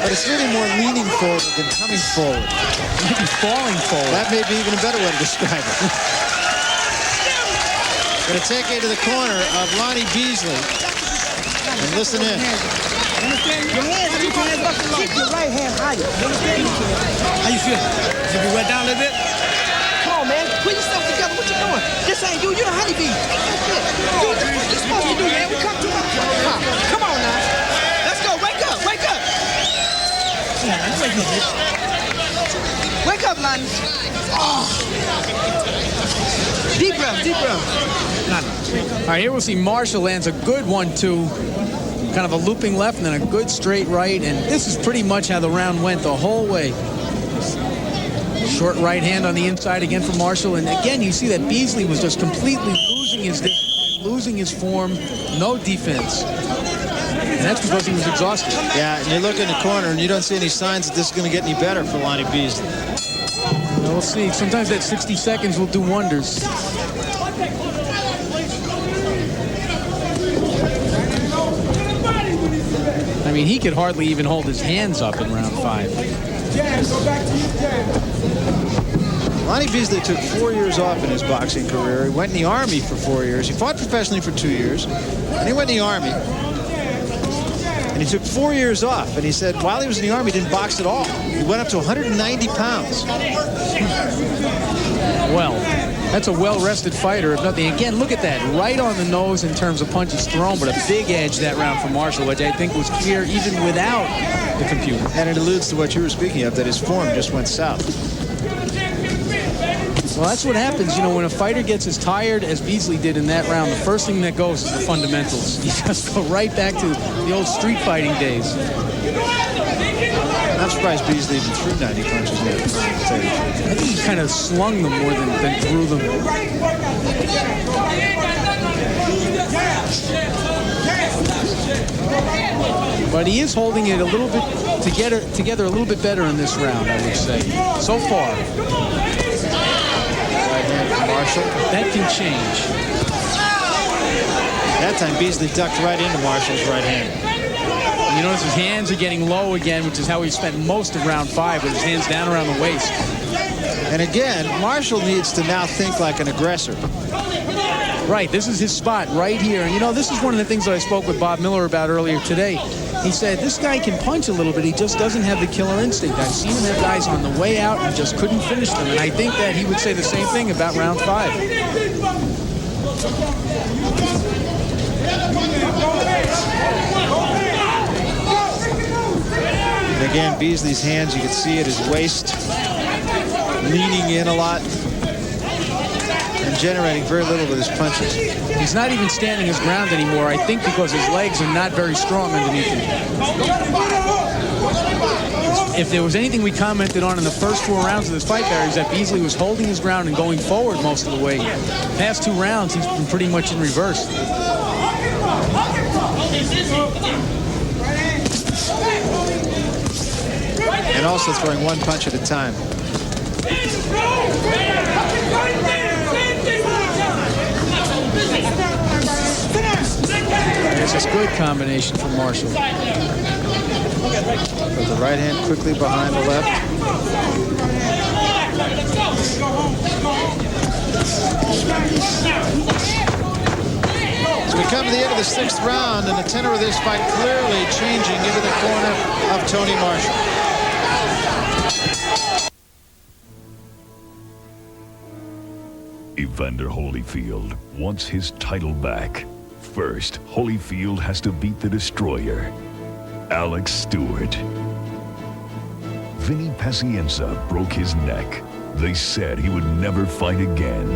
But it's really more leaning forward than coming forward. Maybe falling forward. That may be even a better way to describe it. Going to take you to the corner of Lonnie Beasley. And listen in. Your hands, keep your right hand higher. How you feel? Did you wet down a little bit? Come on, man. Put yourself together. What you doing? This ain't you. You're a honeybee. Do what you're supposed to do, man. We come to it. Come on now. Let's go. Wake up. Wake up. Wake up, Lonnie. Oh. Deep breath. Deep breath. All right, here we'll see Marshall lands a good 1-2. Kind of a looping left and then a good straight right. And this is pretty much how the round went the whole way. Short right hand on the inside again for Marshall. And again, you see that Beasley was just completely losing his discipline, losing his form, no defense. And that's because he was exhausted. Yeah, and you look in the corner and you don't see any signs that this is going to get any better for Lonnie Beasley. Well, we'll see. Sometimes that 60 seconds will do wonders. I mean, he could hardly even hold his hands up in round 5. Lonnie Beasley took 4 years off in his boxing career. He went in the Army for 4 years. He fought professionally for 2 years. And he went in the Army. And he took 4 years off. And he said while he was in the Army, he didn't box at all. He went up to 190 pounds. Well, that's a well-rested fighter, if nothing. Again, look at that. Right on the nose in terms of punches thrown, but a big edge that round for Marshall, which I think was clear even without the computer. And it alludes to what you were speaking of, that his form just went south. Well, that's what happens, you know, when a fighter gets as tired as Beasley did in that round, the first thing that goes is the fundamentals. You just go right back to the old street fighting days. I'm surprised Beasley even threw 90 punches in that round. I think he kind of slung them more than threw them. But he is holding it a little bit together a little bit better in this round, I would say. So far. Right hand from Marshall. That can change. That time Beasley ducked right into Marshall's right hand. You notice his hands are getting low again, which is how he spent most of round 5, with his hands down around the waist. And again, Marshall needs to now think like an aggressor. Right, this is his spot right here. And you know, this is one of the things that I spoke with Bob Miller about earlier today. He said, this guy can punch a little bit, he just doesn't have the killer instinct. I've seen him have guys on the way out and just couldn't finish them. And I think that he would say the same thing about round 5. And again, Beasley's hands, you can see at his waist, leaning in a lot and generating very little with his punches. He's not even standing his ground anymore, I think because his legs are not very strong underneath him. If there was anything we commented on in the first 4 rounds of this fight, Barry, is that Beasley was holding his ground and going forward most of the way. Past 2 rounds, he's been pretty much in reverse. And also throwing 1 punch at a time. It's a good combination from Marshall. Put the right hand quickly behind the left. As we come to the end of the 6th round, and the tenor of this fight clearly changing into the corner of Tony Marshall. Evander Holyfield wants his title back. First, Holyfield has to beat the Destroyer, Alex Stewart. Vinny Pacienza broke his neck. They said he would never fight again.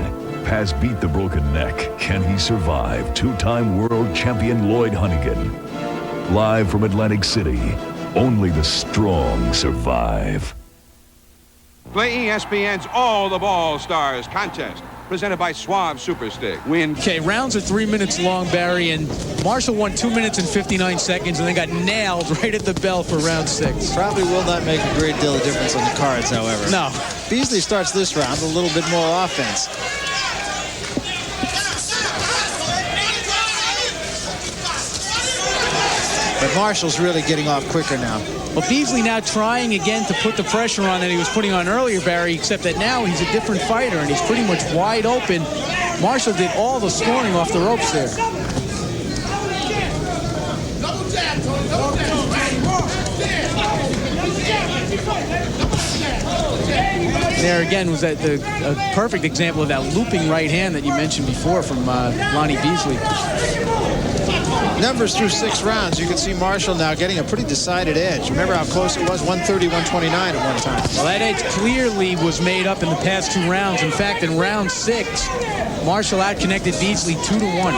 Paz beat the broken neck. Can he survive? 2-time world champion Lloyd Hunnigan. Live from Atlantic City, only the strong survive. Play ESPN's All the Ball Stars contest, presented by Suave Super Stick. Win. Okay, rounds are 3 minutes long, Barry, and Marshall won 2 minutes and 59 seconds and then got nailed right at the bell for round 6. Probably will not make a great deal of difference on the cards, however. No. Beasley starts this round with a little bit more offense. But Marshall's really getting off quicker now. But Beasley now trying again to put the pressure on that he was putting on earlier, Barry, except that now he's a different fighter and he's pretty much wide open. Marshall did all the scoring off the ropes there. There again was that a perfect example of that looping right hand that you mentioned before from Lonnie Beasley. Numbers through 6 rounds. You can see Marshall now getting a pretty decided edge. Remember how close it was? 130-129 at one time. Well, that edge clearly was made up in the past 2 rounds. In fact, in round 6, Marshall out-connected Beasley 2-1.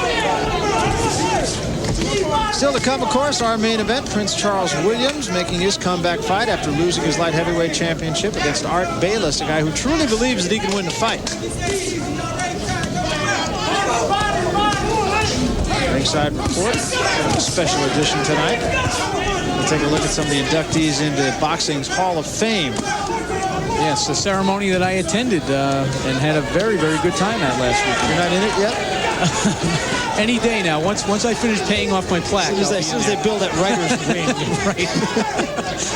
Still to come, of course, our main event, Prince Charles Williams making his comeback fight after losing his light heavyweight championship against Art Bayless, a guy who truly believes that he can win the fight. Ringside report, a special edition tonight. We'll take a look at some of the inductees into boxing's Hall of Fame. Yes, a ceremony that I attended and had a very, very good time at last week. You're not in it yet? Any day now. Once I finish paying off my plaque. As soon as they build that writer's wing. Right.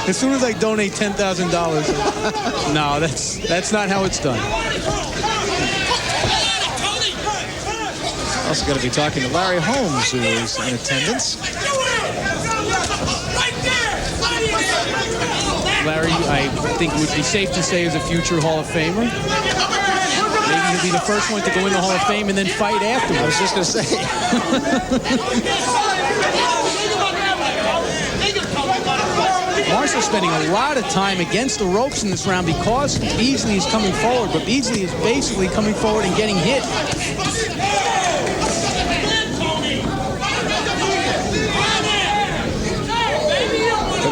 As soon as I donate $10,000. No, that's not how it's done. Also going to be talking to Larry Holmes, who is in attendance. Larry, I think it would be safe to say, is a future Hall of Famer. Maybe he'll be the first one to go in the Hall of Fame and then fight afterwards. I was just going to say. Marshall's spending a lot of time against the ropes in this round because Beasley is coming forward, but Beasley is basically coming forward and getting hit.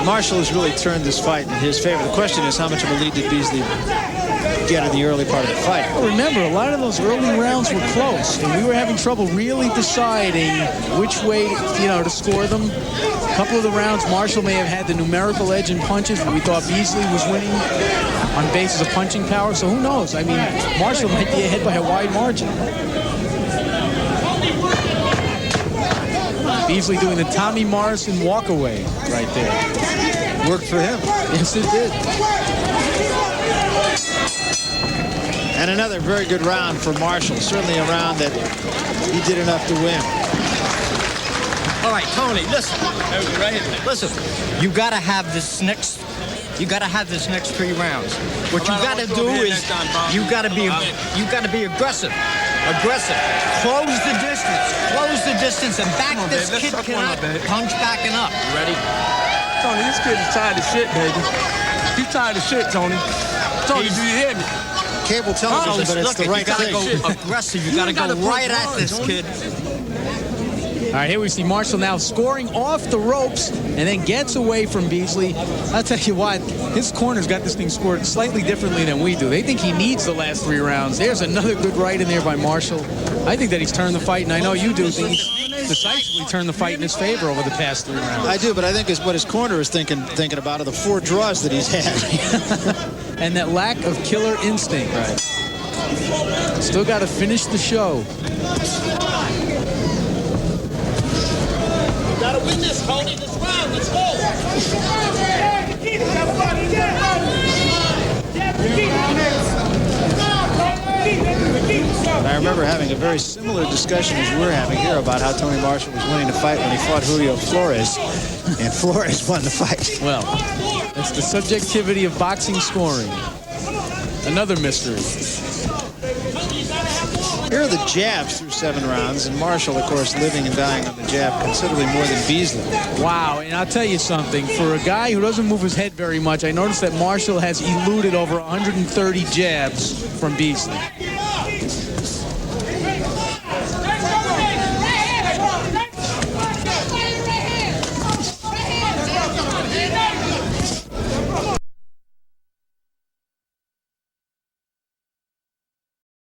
Marshall has really turned this fight in his favor. The question is, how much of a lead did Beasley get in the early part of the fight? Well, remember, a lot of those early rounds were close, and we were having trouble really deciding which way, to score them. A couple of the rounds, Marshall may have had the numerical edge in punches, but we thought Beasley was winning on basis of punching power, so who knows? I mean, Marshall might be ahead by a wide margin. Beasley doing the Tommy Morrison walkaway right there. Worked for him. Yes, it did. And another very good round for Marshall. Certainly a round that he did enough to win. All right, Tony, listen. Listen, you got to have this next. You got to have this next 3 rounds. What you got to do is you got to be aggressive. Aggressive. Close the distance and back this kid cannot punch backing up. You ready? Tony, this kid is tired of shit, baby. He's tired of shit, Tony. Tony, do you hear me? Cable television, but it's the right thing. You got to go aggressive. You got to go right at this kid. All right, here we see Marshall now scoring off the ropes and then gets away from Beasley. I'll tell you what, his corner's got this thing scored slightly differently than we do. They think he needs the last 3 rounds. There's another good right in there by Marshall. I think that he's turned the fight, and I know you do, think he's decisively turned the fight in his favor over the past 3 rounds. I do, but I think what his corner is thinking about are the 4 draws that he's had. And that lack of killer instinct. Right. Still got to finish the show. Gotta win this, Tony. This round. Let's go. I remember having a very similar discussion as we're having here about how Tony Marshall was winning the fight when he fought Julio Flores, and Flores won the fight. Well, it's the subjectivity of boxing scoring. Another mystery. Here are the jabs through 7 rounds, and Marshall, of course, living and dying on the jab considerably more than Beasley. Wow, and I'll tell you something. For a guy who doesn't move his head very much, I noticed that Marshall has eluded over 130 jabs from Beasley.